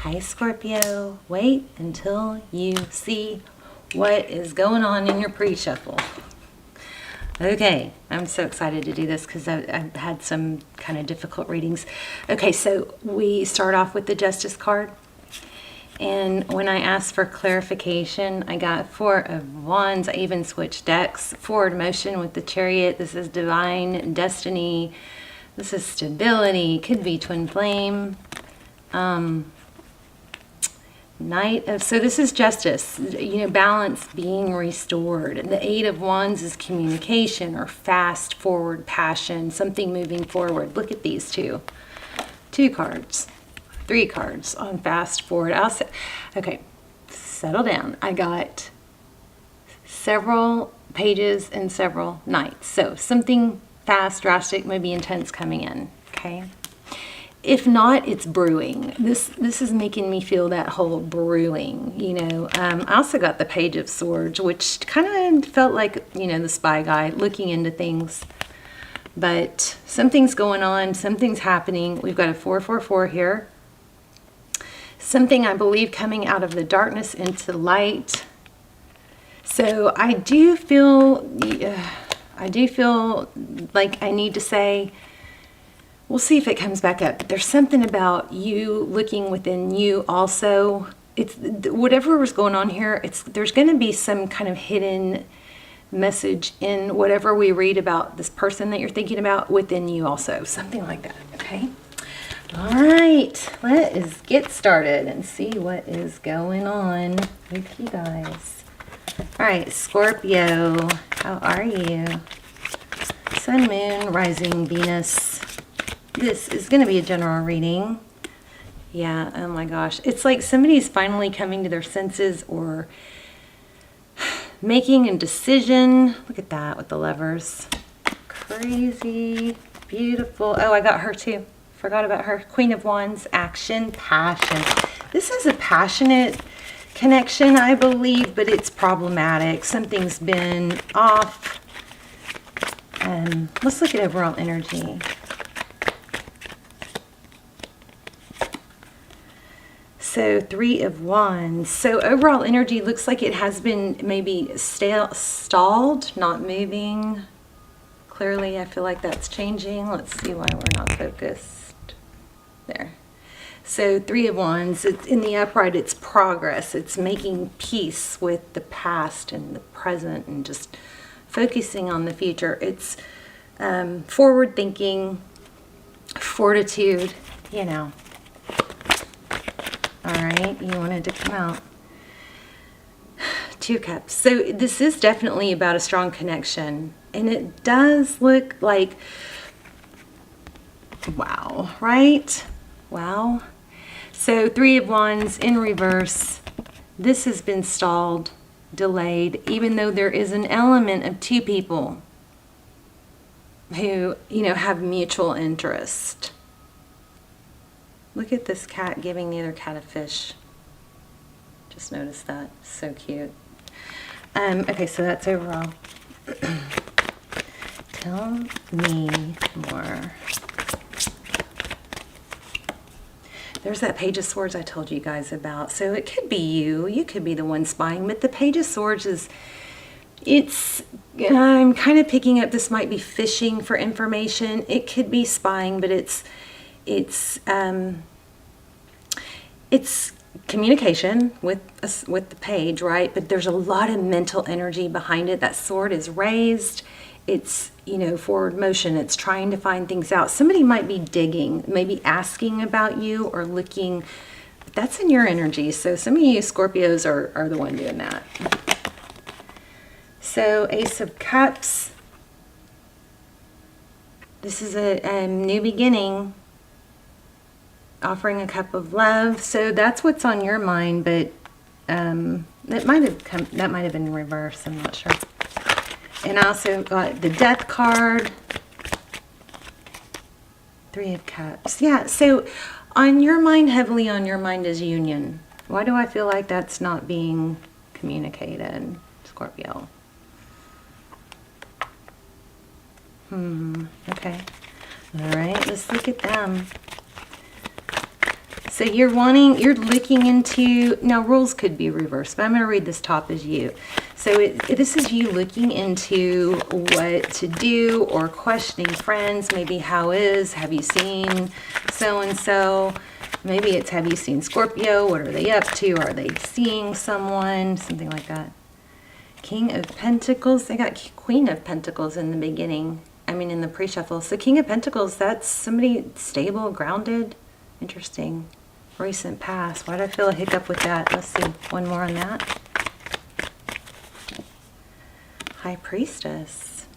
Hi Scorpio, wait until you see what is going on in your pre-shuffle. Okay, I'm so excited to do this because I've had some kind of difficult readings. Okay, so we start off with the Justice card. And when I asked for clarification, I got Four of Wands. I even switched decks. Forward motion with the Chariot. This is divine destiny. This is stability. Could be twin flame. Knight of, so this is justice, balance being restored. The Eight of Wands is communication or fast forward passion, something moving forward. Look at these two cards, 3 cards on fast forward. Okay, settle down. I got several pages and several knights. So something fast, drastic, maybe intense coming in, okay? If not, it's brewing. This is making me feel that whole brewing, I also got the Page of Swords, which kind of felt like, the spy guy looking into things. But something's going on, something's happening. We've got a 444 here. Something, I believe, coming out of the darkness into light. So I do feel like I need to say, we'll see if it comes back up. There's something about you looking within you also. It's whatever was going on here, there's going to be some kind of hidden message in whatever we read about this person that you're thinking about within you also. Something like that, okay? All right, let us get started and see what is going on with you guys. All right, Scorpio, how are you? Sun, Moon, Rising, Venus. This is going to be a general reading. Yeah, oh my gosh. It's like somebody's finally coming to their senses or making a decision. Look at that with the Lovers. Crazy, beautiful. Oh, I got her too. Forgot about her. Queen of Wands, action, passion. This is a passionate connection, I believe, but it's problematic. Something's been off. Let's look at overall energy. So 3 of Wands. So overall energy looks like it has been maybe stalled, not moving. Clearly, I feel like that's changing. Let's see why we're not focused. There. So 3 of Wands, it's in the upright, it's progress. It's making peace with the past and the present and just focusing on the future. It's forward thinking, fortitude, All right, you wanted to come out. 2 Cups. So this is definitely about a strong connection. And it does look like, wow, right? Wow. So 3 of Wands in reverse. This has been stalled, delayed, even though there is an element of 2 people who, have mutual interest. Look at this cat giving the other cat a fish. Just noticed that. So cute. Okay, so that's overall. Tell me more. There's that Page of Swords I told you guys about. So it could be you. You could be the one spying. But the Page of Swords is, I'm kind of picking up this might be fishing for information. It could be spying, but it's communication with the page, right? But there's a lot of mental energy behind it. That sword is raised. It's, forward motion. It's trying to find things out. Somebody might be digging, maybe asking about you or looking. That's in your energy. So some of you Scorpios are the one doing that. So Ace of Cups. This is a new beginning. Offering a cup of love. So that's what's on your mind, but that might have been in reverse. I'm not sure. And I also got the Death card. 3 of Cups. Yeah, so on your mind, heavily on your mind is union. Why do I feel like that's not being communicated, Scorpio? Okay. All right, let's look at them. So you're looking into, now roles could be reversed, but I'm going to read this top as you. So this is you looking into what to do or questioning friends. Maybe have you seen so-and-so? Maybe it's, have you seen Scorpio? What are they up to? Are they seeing someone? Something like that. King of Pentacles. They got Queen of Pentacles in the beginning. I mean, in the pre-shuffle. So King of Pentacles, that's somebody stable, grounded. Interesting. Recent past. Why do I feel a hiccup with that? Let's see. One more on that. High Priestess.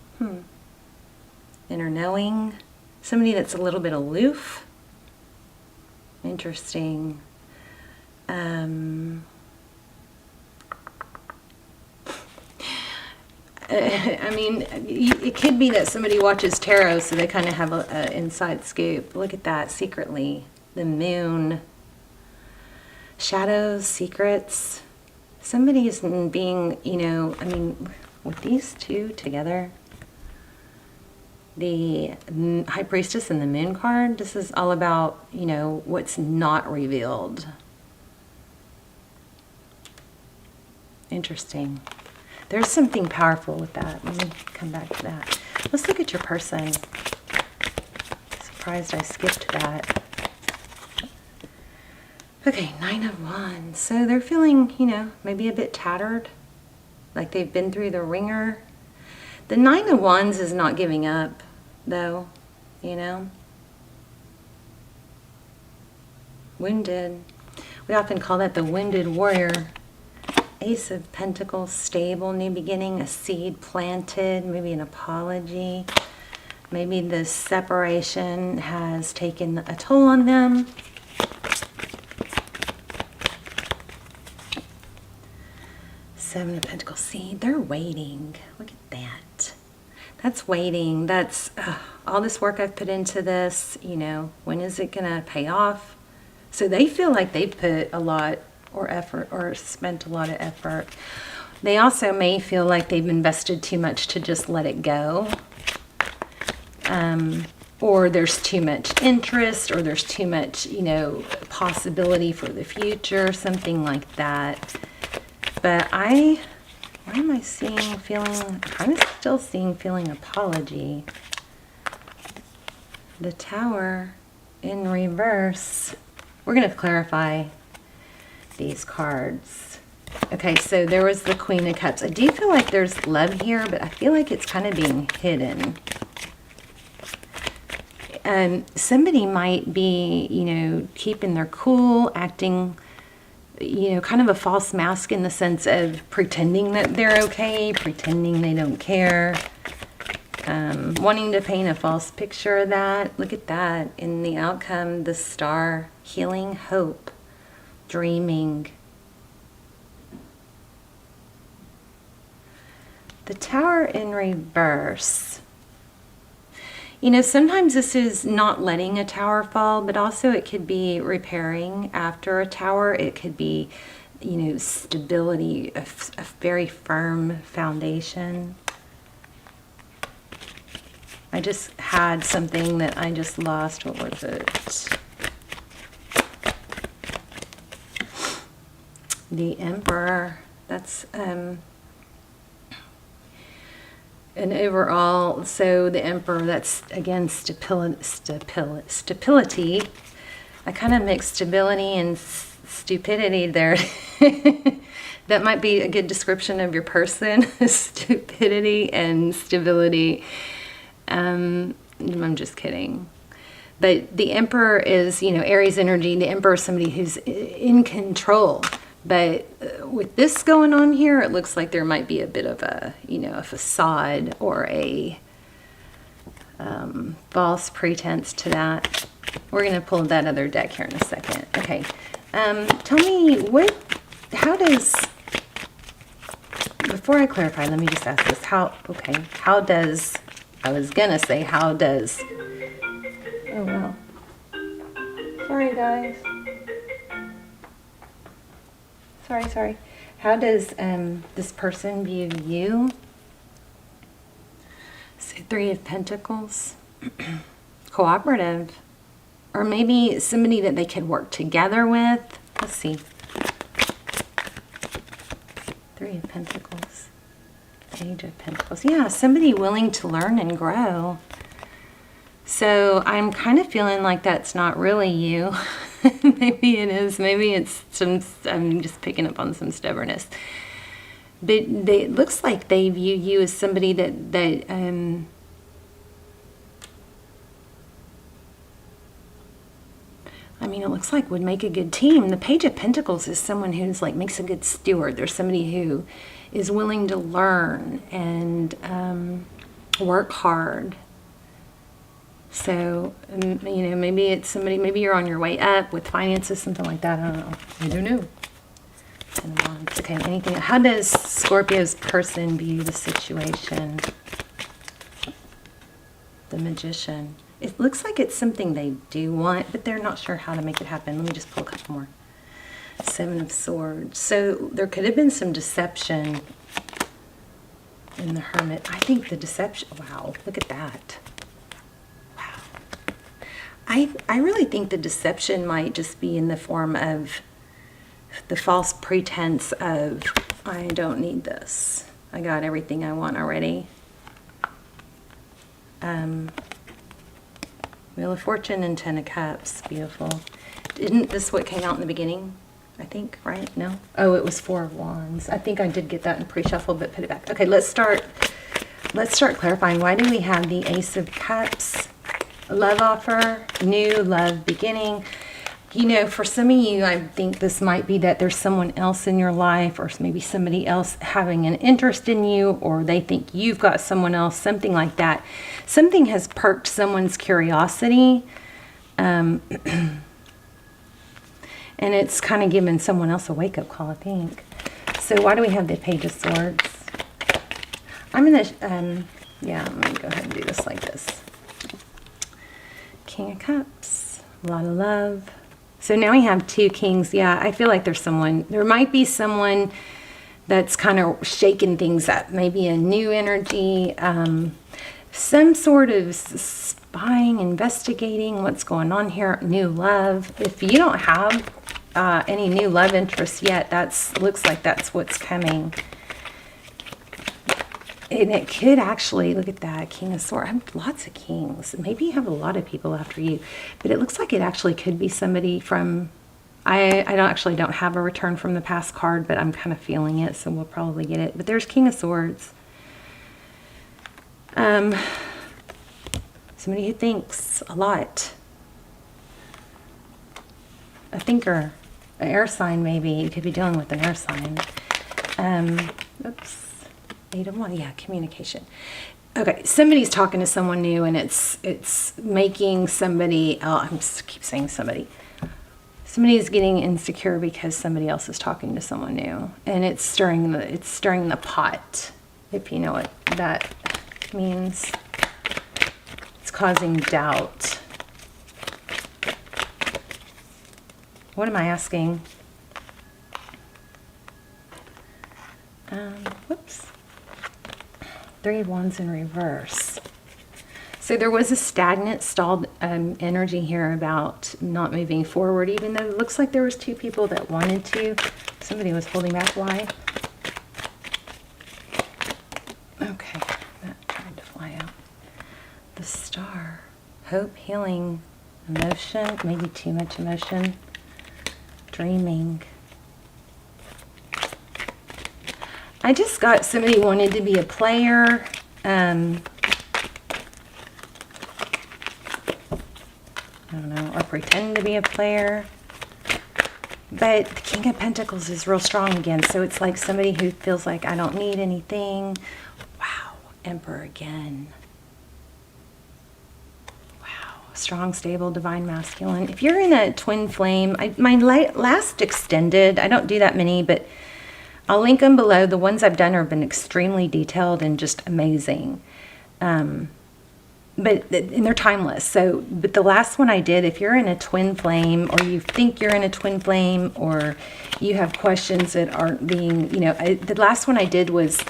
Inner knowing. Somebody that's a little bit aloof. Interesting. I mean, it could be that somebody watches tarot, so they kind of have an inside scoop. Look at that, secretly. The moon. Shadows, secrets. Somebody is being, I mean, with these two together, the High Priestess and the Moon card, this is all about, what's not revealed. Interesting. There's something powerful with that. Let me come back to that. Let's look at your person. Surprised I skipped that. Okay, Nine of Wands. So they're feeling, maybe a bit tattered, like they've been through the ringer. The Nine of Wands is not giving up, though, Wounded. We often call that the wounded warrior. Ace of Pentacles, stable, new beginning, a seed planted, maybe an apology. Maybe the separation has taken a toll on them. Seven of Pentacles, see, they're waiting. Look at that. That's waiting. That's all this work I've put into this, when is it going to pay off? So they feel like they've put a lot or effort or spent a lot of effort. They also may feel like they've invested too much to just let it go. Or there's too much interest, or there's too much, possibility for the future, something like that. But why am I I'm still feeling apology. The Tower in reverse. We're going to clarify these cards. Okay, so there was the Queen of Cups. I do feel like there's love here, but I feel like it's kind of being hidden. Somebody might be, keeping their cool, acting, kind of a false mask in the sense of pretending that they're okay, pretending they don't care, wanting to paint a false picture of that. Look at that. In the outcome, the Star, healing, hope, dreaming. The Tower in reverse. Sometimes this is not letting a tower fall, but also it could be repairing after a tower. It could be, stability, a very firm foundation. I just had something that I just lost. What was it? The Emperor. That's an overall, so the Emperor, that's again stability. I kind of mixed stability and stupidity there. That might be a good description of your person. Stupidity and stability. I'm just kidding. But the Emperor is, Aries energy. The Emperor is somebody who's in control. But with this going on here, it looks like there might be a bit of a, a facade or a false pretense to that. We're going to pull that other deck here in a second. Okay. Tell me, before I clarify, let me just ask this. How does, oh well. Sorry, guys. Sorry. How does this person view you? So, Three of Pentacles. Cooperative. or maybe somebody that they could work together with. Let's see. Three of Pentacles. Page of Pentacles. Yeah, somebody willing to learn and grow. So I'm kind of feeling like that's not really you. Maybe it is. Maybe it's some, I'm just picking up on some stubbornness. But it looks like they view you as somebody that I mean, it looks like would make a good team. The Page of Pentacles is someone who's like makes a good steward. There's somebody who is willing to learn and work hard. So, you know, maybe it's somebody, maybe you're on your way up with finances, something like that. I don't know. I don't know. Okay, anything. How does Scorpio's person view the situation? The Magician. It looks like it's something they do want, but they're not sure how to make it happen. Let me just pull a couple more. Seven of Swords. So there could have been some deception in the Hermit. I think the deception, wow, look at that. Wow. I really think the deception might just be in the form of the false pretense of, I don't need this. I got everything I want already. Wheel of Fortune and Ten of Cups. Beautiful. Isn't this what came out in the beginning? I think, right? No? Oh, it was Four of Wands. I think I did get that in pre-shuffle, but put it back. Okay, let's start clarifying. Why do we have the Ace of Cups? Love offer, new love beginning. You know, for some of you, I think this might be that there's someone else in your life, or maybe somebody else having an interest in you, or they think you've got someone else, something like that. Something has perked someone's curiosity, and it's kind of given someone else a wake-up call, I think. So why do we have the Page of Swords? I'm going to, yeah, I'm going to go ahead and do this like this. King of Cups, a lot of love. So now we have two Kings. Yeah, I feel like there might be someone that's kind of shaking things up. Maybe a new energy, some sort of spying, investigating what's going on here. New love. If you don't have any new love interests yet, looks like that's what's coming. And it could actually, look at that, King of Swords. I have lots of kings. Maybe you have a lot of people after you. But it looks like it actually could be somebody from, I don't have a return from the past card, but I'm kind of feeling it, so we'll probably get it. But there's King of Swords. Somebody who thinks a lot. A thinker. An air sign, maybe. You could be dealing with an air sign. Oops. Eight of Wands, yeah, communication. Okay, somebody's talking to someone new, and it's making somebody. Oh, I keep saying somebody. Somebody is getting insecure because somebody else is talking to someone new, and it's stirring the pot. If you know what that means, it's causing doubt. What am I asking? Whoops. Three of Wands in reverse. So there was a stagnant, stalled energy here about not moving forward, even though it looks like there was two people that wanted to. Somebody was holding back. Why? Okay, that tried to fly out. The Star. Hope, healing, emotion, maybe too much emotion, dreaming. I just got somebody wanted to be a player. I don't know, or pretend to be a player. But the King of Pentacles is real strong again. So it's like somebody who feels like, I don't need anything. Wow, Emperor again. Wow, strong, stable, divine masculine. If you're in a twin flame, my last extended, I don't do that many, but I'll link them below. The ones I've done have been extremely detailed and just amazing. And they're timeless. So, but the last one I did, if you're in a twin flame, or you think you're in a twin flame, or you have questions that aren't being, the last one I did was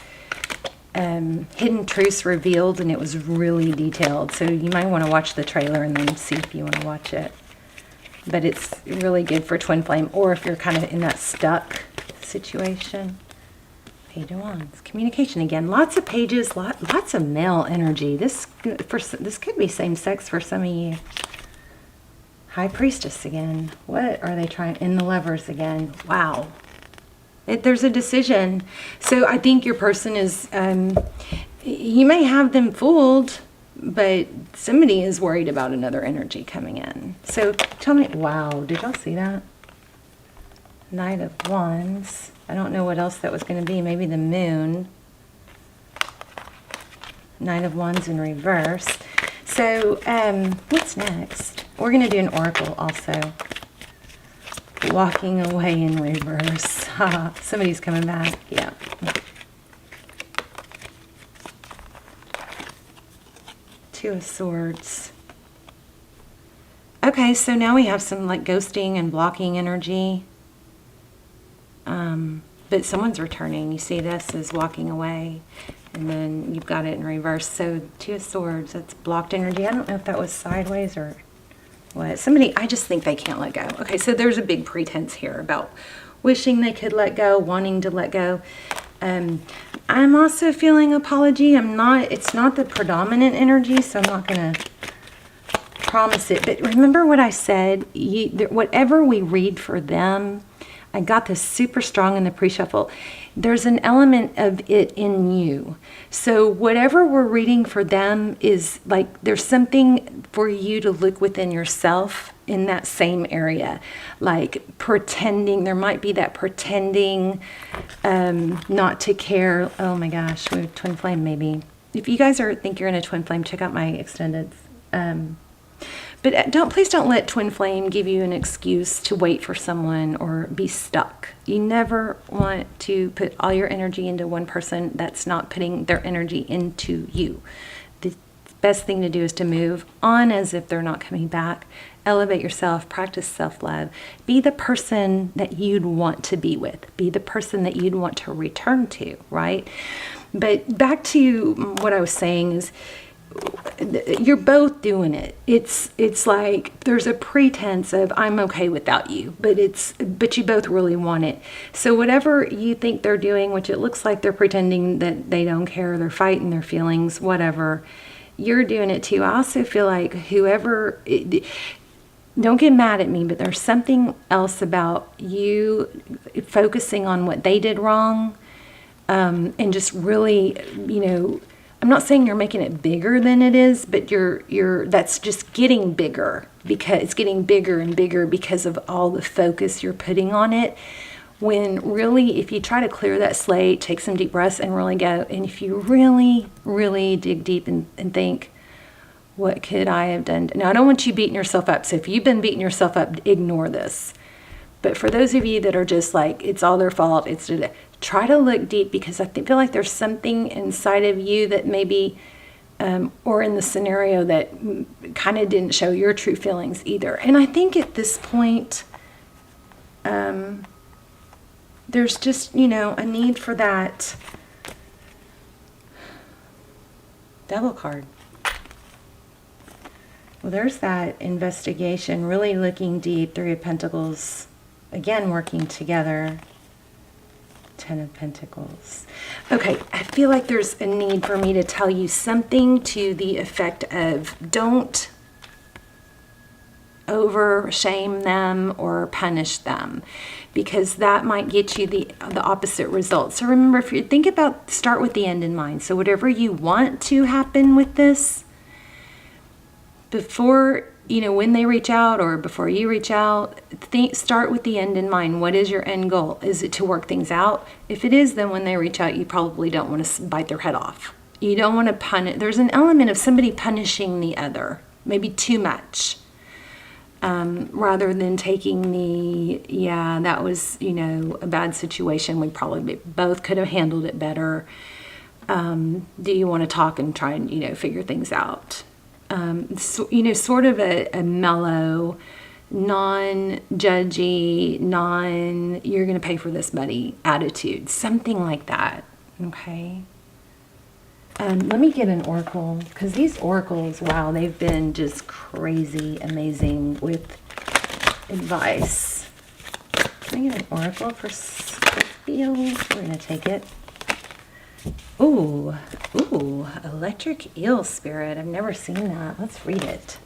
Hidden Truths Revealed, and it was really detailed. So you might want to watch the trailer and then see if you want to watch it. but it's really good for twin flame, or if you're kind of in that stuck situation. Page of Wands, communication again. Lots of pages, lots of male energy. This could be same sex for some of you. High Priestess again. What are they trying? In the Lovers again. Wow. There's a decision. So I think your person is, you may have them fooled, but somebody is worried about another energy coming in. So tell me, wow, did y'all see that? Knight of Wands. I don't know what else that was going to be. Maybe the Moon. Knight of Wands in reverse. So what's next? We're going to do an oracle also. Walking away in reverse. Somebody's coming back. Yeah. Two of Swords. Okay, so now we have some like ghosting and blocking energy. But someone's returning. You see this is walking away. And then you've got it in reverse. So Two of Swords, that's blocked energy. I don't know if that was sideways or what. Somebody, I just think they can't let go. Okay, so there's a big pretense here about wishing they could let go, wanting to let go. I'm also feeling apology. It's not the predominant energy, so I'm not going to promise it. But remember what I said, whatever we read for them, I got this super strong in the pre-shuffle. There's an element of it in you. So whatever we're reading for them is like there's something for you to look within yourself in that same area. Like pretending, there might be that pretending not to care. Oh my gosh, we have twin flame maybe. If you guys think you're in a twin flame, check out my extended. But please don't let twin flame give you an excuse to wait for someone or be stuck. You never want to put all your energy into one person that's not putting their energy into you. The best thing to do is to move on as if they're not coming back. Elevate yourself, practice self-love. Be the person that you'd want to be with. Be the person that you'd want to return to, right? But back to what I was saying is, you're both doing it. It's like there's a pretense of I'm okay without you, but you both really want it. So whatever you think they're doing, which it looks like they're pretending that they don't care, they're fighting their feelings, whatever, you're doing it too. I also feel like don't get mad at me, but there's something else about you focusing on what they did wrong, and just really, I'm not saying you're making it bigger than it is, but that's just getting bigger because it's getting bigger and bigger because of all the focus you're putting on it. When really, if you try to clear that slate, take some deep breaths and really go, and if you really, really dig deep and think, what could I have done? Now, I don't want you beating yourself up. So if you've been beating yourself up, ignore this. But for those of you that are just like, it's all their fault, try to look deep, because I feel like there's something inside of you that maybe, or in the scenario that kind of didn't show your true feelings either. And I think at this point, there's just, a need for that Devil card. Well, there's that investigation, really looking deep. Three of Pentacles, again, working together. Ten of Pentacles. Okay, I feel like there's a need for me to tell you something to the effect of don't over shame them or punish them, because that might get you the opposite result. So remember, if you think about, start with the end in mind. So whatever you want to happen with this, before, when they reach out or before you reach out, start with the end in mind. What is your end goal? Is it to work things out? If it is, then when they reach out, you probably don't want to bite their head off. You don't want to punish. There's an element of somebody punishing the other, maybe too much, rather than taking that was, a bad situation. We probably both could have handled it better. Do you want to talk and try and, figure things out? Sort of a mellow, non-judgy, you're going to pay for this, buddy attitude. Something like that, okay? Let me get an oracle, because these oracles, wow, they've been just crazy amazing with advice. Can I get an oracle for Scorpio? We're going to take it. Ooh, electric eel spirit. I've never seen that. Let's read it.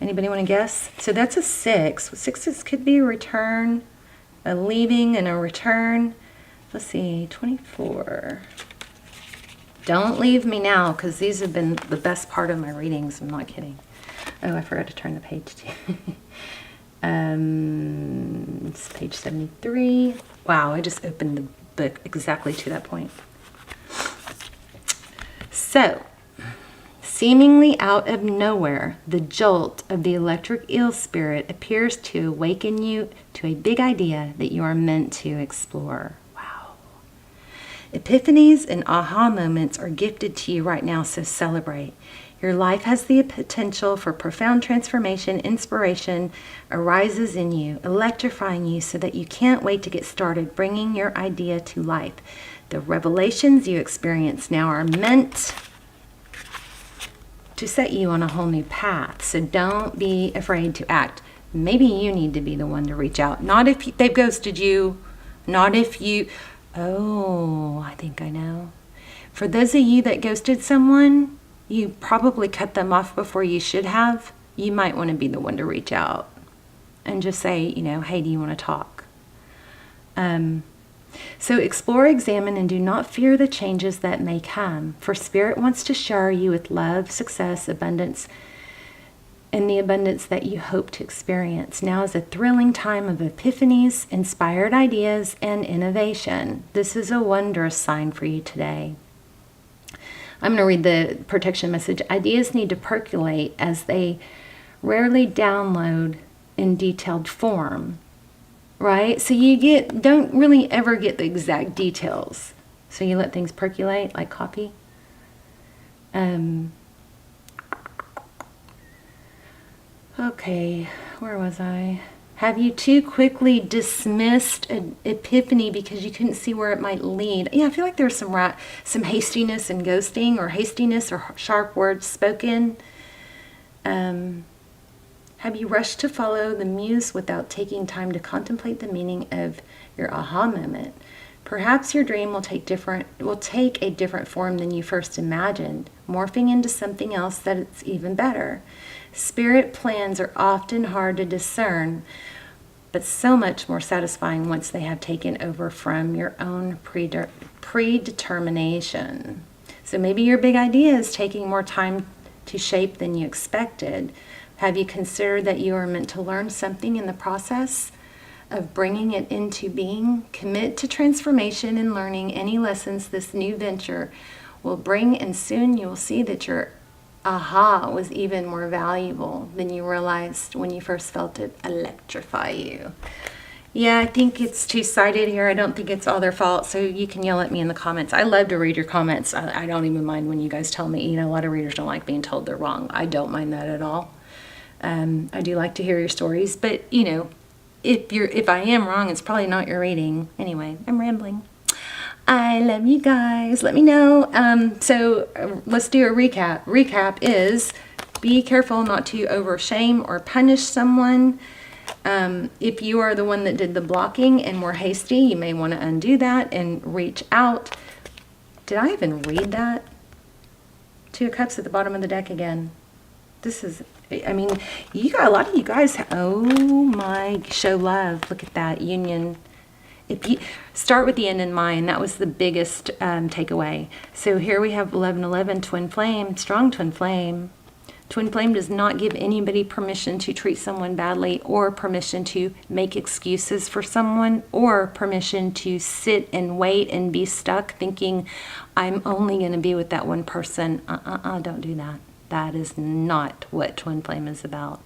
Anybody want to guess? So that's a 6. Sixes could be a return, a leaving and a return. Let's see, 24. Don't leave me now, because these have been the best part of my readings. I'm not kidding. Oh, I forgot to turn the page too. It's page 73. Wow, I just opened the book exactly to that point. So, seemingly out of nowhere, the jolt of the electric eel spirit appears to awaken you to a big idea that you are meant to explore. Wow. Epiphanies and aha moments are gifted to you right now, so celebrate. Your life has the potential for profound transformation. Inspiration arises in you, electrifying you so that you can't wait to get started bringing your idea to life. The revelations you experience now are meant to set you on a whole new path. So don't be afraid to act. Maybe you need to be the one to reach out. Not if they've ghosted you. Not if you... Oh, I think I know. For those of you that ghosted someone, you probably cut them off before you should have. You might want to be the one to reach out and just say, hey, do you want to talk? So explore, examine, and do not fear the changes that may come. For Spirit wants to shower you with love, success, abundance, and the abundance that you hope to experience. Now is a thrilling time of epiphanies, inspired ideas, and innovation. This is a wondrous sign for you today. I'm going to read the protection message. Ideas need to percolate as they rarely download in detailed form, right? So you don't really ever get the exact details. So you let things percolate like coffee. Okay, where was I? Have you too quickly dismissed an epiphany because you couldn't see where it might lead? Yeah, I feel like there's some hastiness and ghosting, or hastiness or sharp words spoken. Have you rushed to follow the muse without taking time to contemplate the meaning of your aha moment? Perhaps your dream will take a different form than you first imagined, morphing into something else that is even better. Spirit plans are often hard to discern, but so much more satisfying once they have taken over from your own predetermination. So maybe your big idea is taking more time to shape than you expected. Have you considered that you are meant to learn something in the process of bringing it into being? Commit to transformation and learning any lessons this new venture will bring, and soon you will see that your aha was even more valuable than you realized when you first felt it electrify you. Yeah, I think it's two-sided here. I don't think it's all their fault, so you can yell at me in the comments. I love to read your comments. I don't even mind when you guys tell me, a lot of readers don't like being told they're wrong. I don't mind that at all. I do like to hear your stories, but, if I am wrong, it's probably not your reading. Anyway, I'm rambling. I love you guys. Let me know. Let's do a recap. Recap is be careful not to overshame or punish someone. If you are the one that did the blocking and were hasty, you may want to undo that and reach out. Did I even read that? 2 of Cups at the bottom of the deck again. You got a lot of you guys. Oh my, show love. Look at that union. If you start with the end in mind, that was the biggest takeaway. So here we have 1111, twin flame, strong twin flame. Twin flame does not give anybody permission to treat someone badly, or permission to make excuses for someone, or permission to sit and wait and be stuck thinking, I'm only going to be with that one person. Don't do that. That is not what twin flame is about.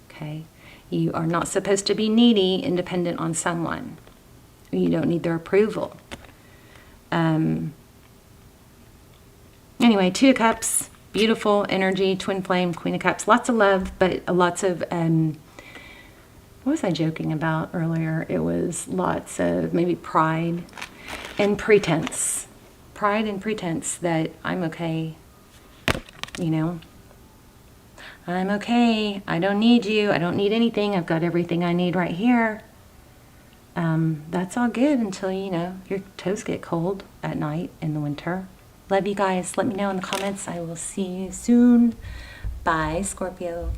Okay? You are not supposed to be needy and dependent on someone. You don't need their approval. Anyway, 2 of Cups, beautiful energy, twin flame, Queen of Cups, lots of love, but lots of, what was I joking about earlier? It was lots of maybe pride and pretense. Pride and pretense that I'm okay, I'm okay. I don't need you. I don't need anything. I've got everything I need right here. That's all good until, you know, your toes get cold at night in the winter. Love you guys. Let me know in the comments. I will see you soon. Bye, Scorpio.